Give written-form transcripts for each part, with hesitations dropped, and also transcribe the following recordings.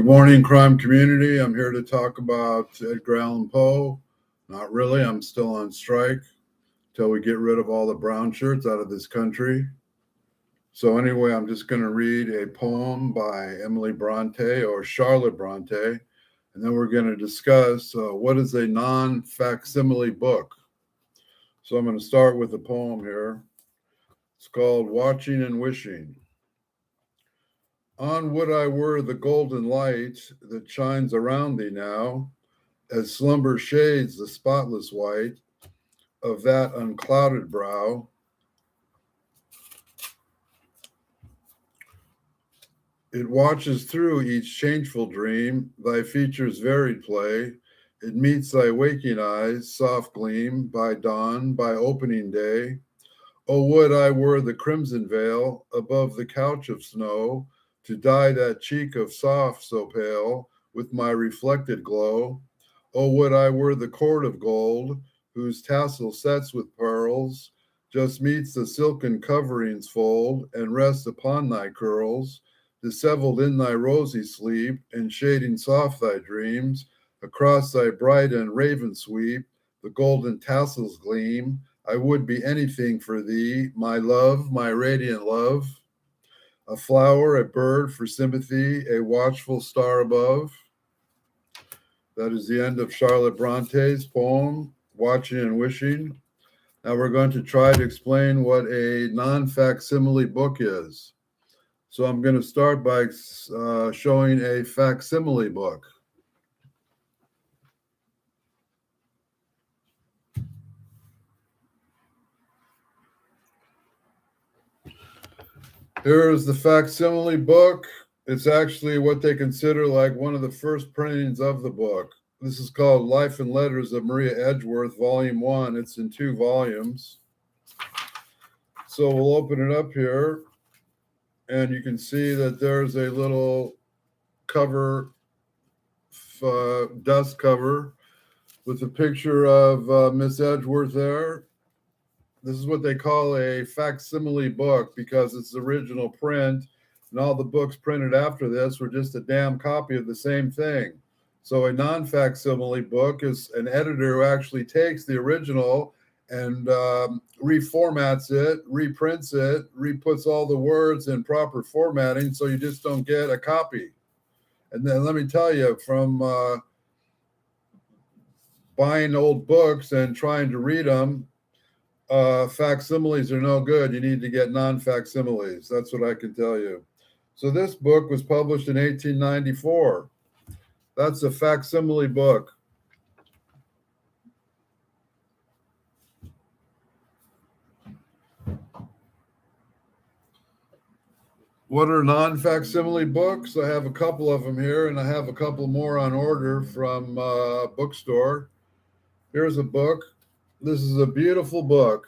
Good morning, crime community. I'm here to talk about Edgar Allan Poe. Not really. I'm still on strike till we get rid of all the brown shirts out of this country. So anyway, I'm just going to read a poem by Emily Bronte or Charlotte Bronte, and then we're going to discuss what is a non-facsimile book. So I'm going to start with a poem here. It's called Watching and Wishing. On would I were the golden light that shines around thee now, as slumber shades the spotless white of that unclouded brow. It watches through each changeful dream, thy features' varied play. It meets thy waking eyes' soft gleam by dawn, by opening day. Oh, would I were the crimson veil above the couch of snow, to dye that cheek of soft so pale with my reflected glow. Oh, would I were the cord of gold, whose tassel sets with pearls, just meets the silken covering's fold, and rests upon thy curls, disheveled in thy rosy sleep, and shading soft thy dreams. Across thy bright and raven sweep, the golden tassels gleam. I would be anything for thee, my love, my radiant love. A flower, a bird for sympathy, a watchful star above. That is the end of Charlotte Bronte's poem, Watching and Wishing. Now we're going to try to explain what a non-facsimile book is. So I'm going to start by showing a facsimile book. Here is the facsimile book. It's actually what they consider like one of the first printings of the book. This is called Life and Letters of Maria Edgeworth, Volume 1. It's in 2 volumes. So we'll open it up here, and you can see that there's a little cover, dust cover, with a picture of Miss Edgeworth there. This is what they call a facsimile book because it's the original print, and all the books printed after this were just a damn copy of the same thing. So a non-facsimile book is an editor who actually takes the original and reformats it, reprints it, reputs all the words in proper formatting so you just don't get a copy. And then let me tell you, from buying old books and trying to read them, facsimiles are no good. You need to get non-facsimiles. That's what I can tell you. So this book was published in 1894. That's a facsimile book. What are non-facsimile books? I have a couple of them here, and I have a couple more on order from a bookstore. Here's a book. This is a beautiful book.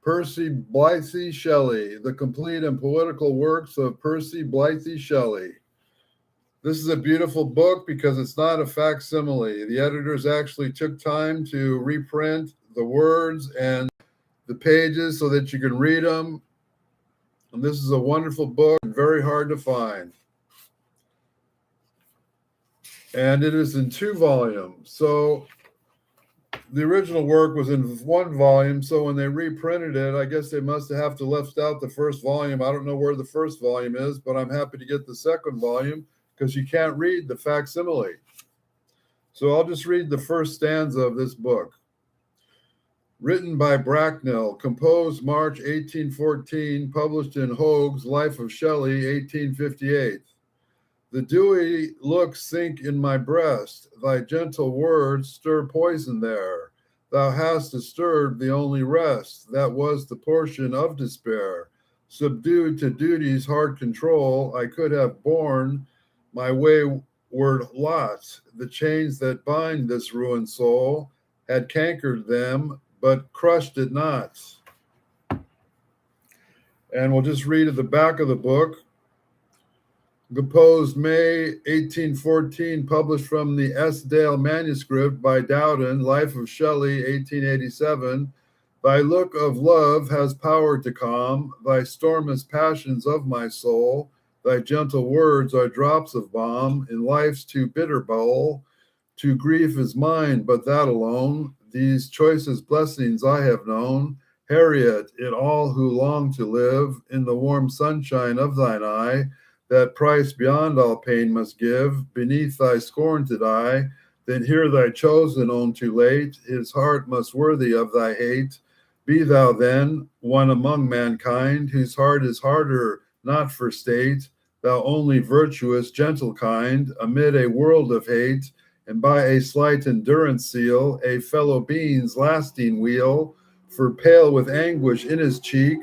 Percy Bysshe Shelley, The Complete and Poetical Works of Percy Bysshe Shelley. This is a beautiful book because it's not a facsimile. The editors actually took time to reprint the words and the pages so that you can read them. And this is a wonderful book, very hard to find. And it is in 2 volumes. So the original work was in 1 volume, so when they reprinted it, I guess they must have to left out the first volume. I don't know where the first volume is, but I'm happy to get the second volume because you can't read the facsimile. So I'll just read the first stanza of this book. Written by Bracknell, composed March 1814, published in Hoag's Life of Shelley, 1858. The dewy looks sink in my breast, thy gentle words stir poison there. Thou hast disturbed the only rest, that was the portion of despair. Subdued to duty's hard control, I could have borne my wayward lot. The chains that bind this ruined soul had cankered them, but crushed it not. And we'll just read at the back of the book. Composed May 1814, published from the S. Dale manuscript by Dowden, Life of Shelley, 1887. Thy look of love has power to calm thy stormest passions of my soul, Thy gentle words are drops of balm in life's too bitter bowl. To grief is mine, but that alone. These choicest blessings I have known. Harriet, in all who long to live in the warm sunshine of thine eye, that price beyond all pain must give, beneath thy scorn to die. Then hear thy chosen own too late, his heart must worthy of thy hate. Be thou then one among mankind, whose heart is harder not for state, thou only virtuous, gentle kind, amid a world of hate, and by a slight endurance seal, a fellow being's lasting weal. For pale with anguish in his cheek,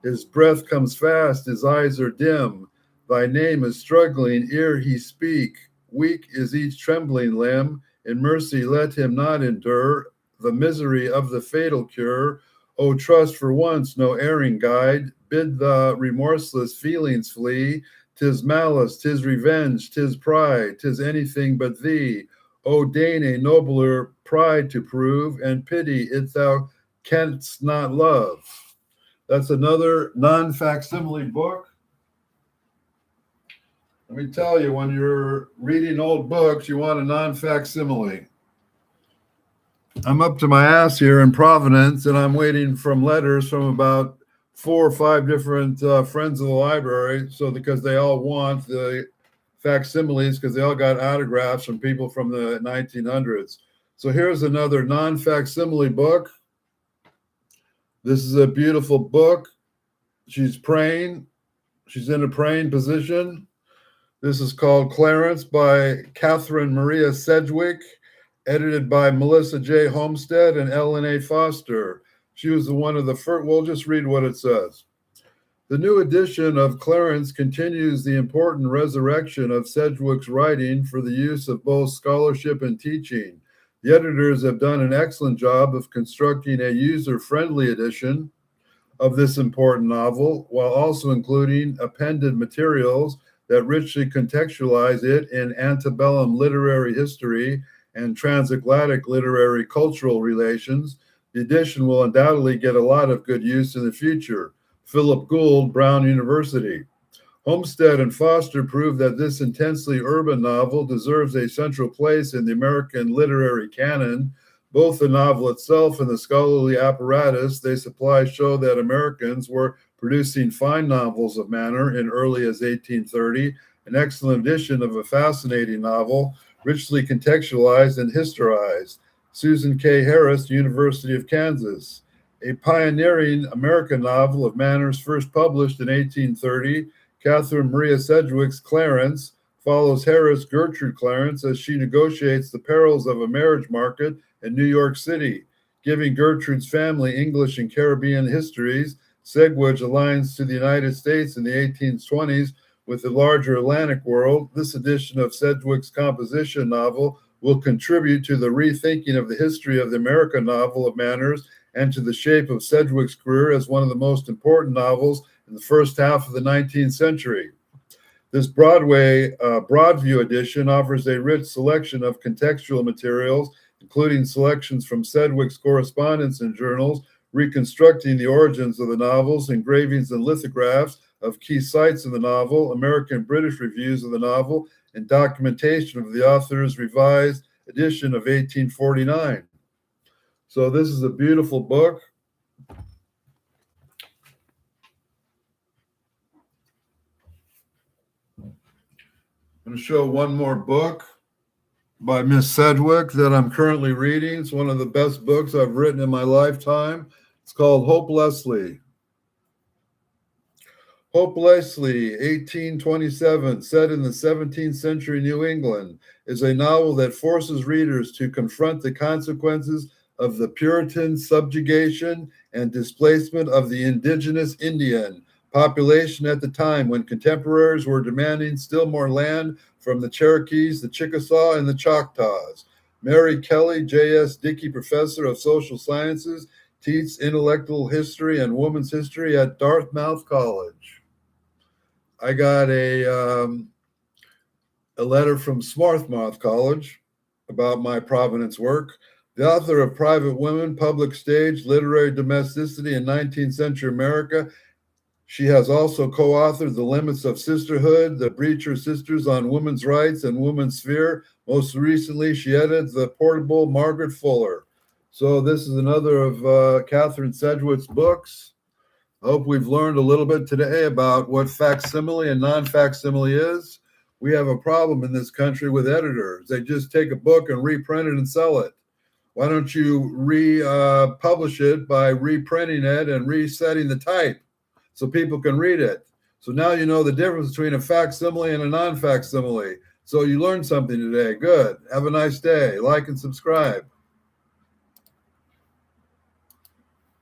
his breath comes fast, his eyes are dim. Thy name is struggling ere he speak. Weak is each trembling limb. In mercy let him not endure the misery of the fatal cure. O trust for once no erring guide. Bid the remorseless feelings flee. 'Tis malice, 'tis revenge, 'tis pride, 'tis anything but thee. O deign a nobler pride to prove, and pity it thou canst not love. That's another non-facsimile book. Let me tell you, when you're reading old books, you want a non-facsimile. I'm up to my ass here in Providence, and I'm waiting from letters from about 4 or 5 different friends of the library. So because they all want the facsimiles, because they all got autographs from people from the 1900s. So here's another non-facsimile book. This is a beautiful book. She's praying. She's in a praying position. This is called Clarence by Catherine Maria Sedgwick, edited by Melissa J. Homestead and Ellen A. Foster. She was one of the first. We'll just read what it says. The new edition of Clarence continues the important resurrection of Sedgwick's writing for the use of both scholarship and teaching. The editors have done an excellent job of constructing a user-friendly edition of this important novel, while also including appended materials that richly contextualize it in antebellum literary history and transatlantic literary cultural relations. The edition will undoubtedly get a lot of good use in the future. Philip Gould, Brown University. Homestead and Foster prove that this intensely urban novel deserves a central place in the American literary canon. Both the novel itself and the scholarly apparatus they supply show that Americans were producing fine novels of manner in early as 1830, an excellent edition of a fascinating novel, richly contextualized and historized. Susan K. Harris, University of Kansas. A pioneering American novel of manners first published in 1830, Catherine Maria Sedgwick's Clarence follows Harris Gertrude Clarence as she negotiates the perils of a marriage market in New York City. Giving Gertrude's family English and Caribbean histories, Sedgwick aligns to the United States in the 1820s with the larger Atlantic world. This edition of Sedgwick's composition novel will contribute to the rethinking of the history of the American novel of manners and to the shape of Sedgwick's career as one of the most important novels in the first half of the 19th century. This Broadview edition offers a rich selection of contextual materials, including selections from Sedgwick's correspondence and journals, reconstructing the origins of the novels, engravings and lithographs of key sites in the novel, American British reviews of the novel, and documentation of the author's revised edition of 1849. So this is a beautiful book. I'm going to show one more book by Miss Sedgwick that I'm currently reading. It's one of the best books I've written in my lifetime. It's called Hope Leslie. Hope Leslie, 1827, set in the 17th century New England, is a novel that forces readers to confront the consequences of the Puritan subjugation and displacement of the indigenous Indian population at the time, when contemporaries were demanding still more land from the Cherokees, the Chickasaw, and the Choctaws. Mary Kelly, J.S. Dickey Professor of Social Sciences, teaches intellectual history and women's history at Dartmouth College. I got a letter from Swarthmouth College about my Providence work. The author of Private Women, Public Stage, Literary Domesticity in 19th Century America She has also co-authored The Limits of Sisterhood, The Breacher Sisters on Women's Rights and Women's Sphere. Most recently, she edited The Portable Margaret Fuller. So this is another of Catherine Sedgwick's books. I hope we've learned a little bit today about what facsimile and non-facsimile is. We have a problem in this country with editors. They just take a book and reprint it and sell it. Why don't you republish it by reprinting it and resetting the type so people can read it? So now you know the difference between a facsimile and a non-facsimile. So you learned something today. Good. Have a nice day. Like and subscribe.